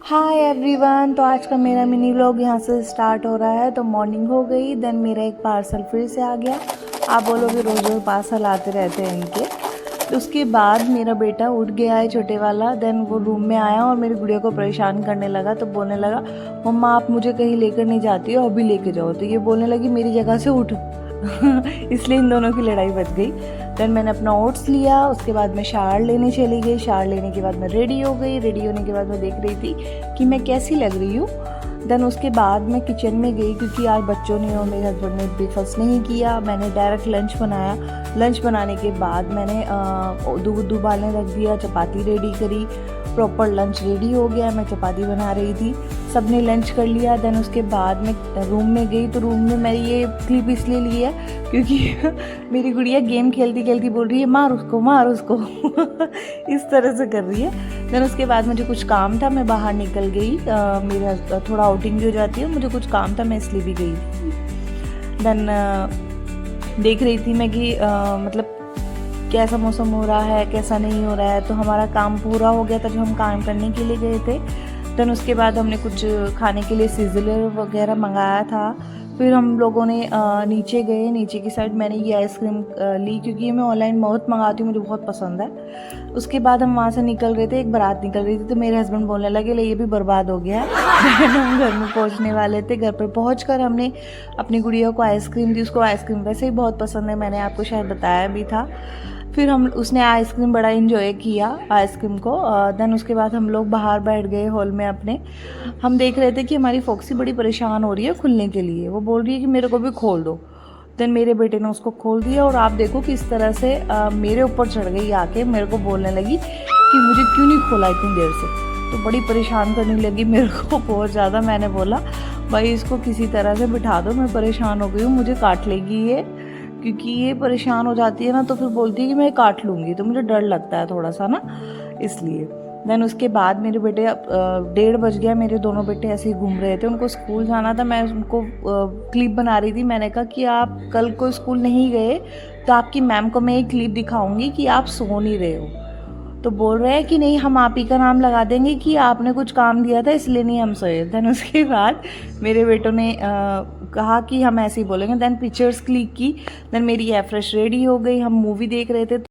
Hi everyone. तो आज का मेरा मिनी व्लॉग यहाँ से स्टार्ट हो रहा है। तो मॉर्निंग हो गई, देन मेरा एक पार्सल फिर से आ गया। आप बोलोगे रोज़ रोज़ पार्सल आते रहते हैं इनके। तो उसके बाद मेरा बेटा उठ गया है, छोटे वाला। देन वो रूम में आया और मेरी गुड़िया को परेशान करने लगा। तो बोलने लगा, मम्मा आप मुझे कहीं लेकर नहीं जाती हो, अभी लेके जाओ। तो ये बोलने लगी मेरी जगह से उठ। इसलिए इन दोनों की लड़ाई बच गई। देन मैंने अपना ओट्स लिया, उसके बाद मैं शावर लेने चली गई। शावर लेने के बाद मैं रेडी हो गई। रेडी होने के बाद मैं देख रही थी कि मैं कैसी लग रही हूँ। देन उसके बाद मैं किचन में गई, क्योंकि आज बच्चों ने और मेरे हस्बैंड ने ब्रेकफास्ट नहीं किया। मैंने डायरेक्ट लंच बनाया। लंच बनाने के बाद मैंने दूध उबालने रख दिया, चपाती रेडी करी। प्रॉपर लंच रेडी हो गया। मैं चपाती बना रही थी, सबने लंच कर लिया। देन उसके बाद मैं रूम में गई। तो रूम में मैंने ये क्लिप इसलिए ली है क्योंकि मेरी गुड़िया गेम खेलती खेलती बोल रही है मार उसको मार उसको। इस तरह से कर रही है। देन उसके बाद मुझे कुछ काम था, मैं बाहर निकल गई। मेरा थोड़ा आउटिंग भी हो जाती है, मुझे कुछ काम था, मैं इसलिए भी गई। देन देख रही थी मैं कि मतलब कैसा मौसम हो रहा है, कैसा नहीं हो रहा है। तो हमारा काम पूरा हो गया था जो हम काम करने के लिए गए थे। देन उसके बाद हमने कुछ खाने के लिए सिज़लर वगैरह मंगाया था। फिर हम लोगों ने नीचे गए। नीचे की साइड मैंने ये आइसक्रीम ली, क्योंकि ये मैं ऑनलाइन बहुत मंगाती हूँ, मुझे बहुत पसंद है। उसके बाद हम वहाँ से निकल रहे थे, एक बारात निकल रही थी। तो मेरे हस्बैंड बोलने लगे ले ये भी बर्बाद हो गया। हम घर में पहुँचने वाले थे। घर पर पहुँच कर हमने अपनी गुड़िया को आइसक्रीम दी। उसको आइसक्रीम वैसे ही बहुत पसंद है, मैंने आपको शायद बताया भी था। फिर उसने आइसक्रीम बड़ा इन्जॉय किया आइसक्रीम को। देन उसके बाद हम लोग बाहर बैठ गए हॉल में अपने। हम देख रहे थे कि हमारी फॉक्सी बड़ी परेशान हो रही है खुलने के लिए। वो बोल रही है कि मेरे को भी खोल दो। देन मेरे बेटे ने उसको खोल दिया और आप देखो किस तरह से मेरे ऊपर चढ़ गई आके। मेरे को बोलने लगी कि मुझे क्यों नहीं खोला इतनी देर से। तो बड़ी परेशान करने लगी मेरे को बहुत ज़्यादा। मैंने बोला भाई इसको किसी तरह से बिठा दो, मैं परेशान हो गई हूँ, मुझे काट लेगी ये। क्योंकि ये परेशान हो जाती है ना, तो फिर बोलती है कि मैं काट लूँगी। तो मुझे डर लगता है थोड़ा सा ना, इसलिए। देन उसके बाद मेरे बेटे 1:30 बज गया। मेरे दोनों बेटे ऐसे ही घूम रहे थे, उनको स्कूल जाना था। मैं उनको क्लिप बना रही थी। मैंने कहा कि आप कल को स्कूल नहीं गए तो आपकी मैम को मैं एक क्लिप दिखाऊंगी कि आप सो नहीं रहे हो। तो बोल रहे हैं कि नहीं हम आप ही का नाम लगा देंगे कि आपने कुछ काम दिया था इसलिए नहीं हम सोए। देन उसके बाद मेरे बेटों ने कहा कि हम ऐसे ही बोलेंगे। देन पिक्चर्स क्लिक की। देन मेरी एयर फ्रेश रेडी हो गई। हम मूवी देख रहे थे।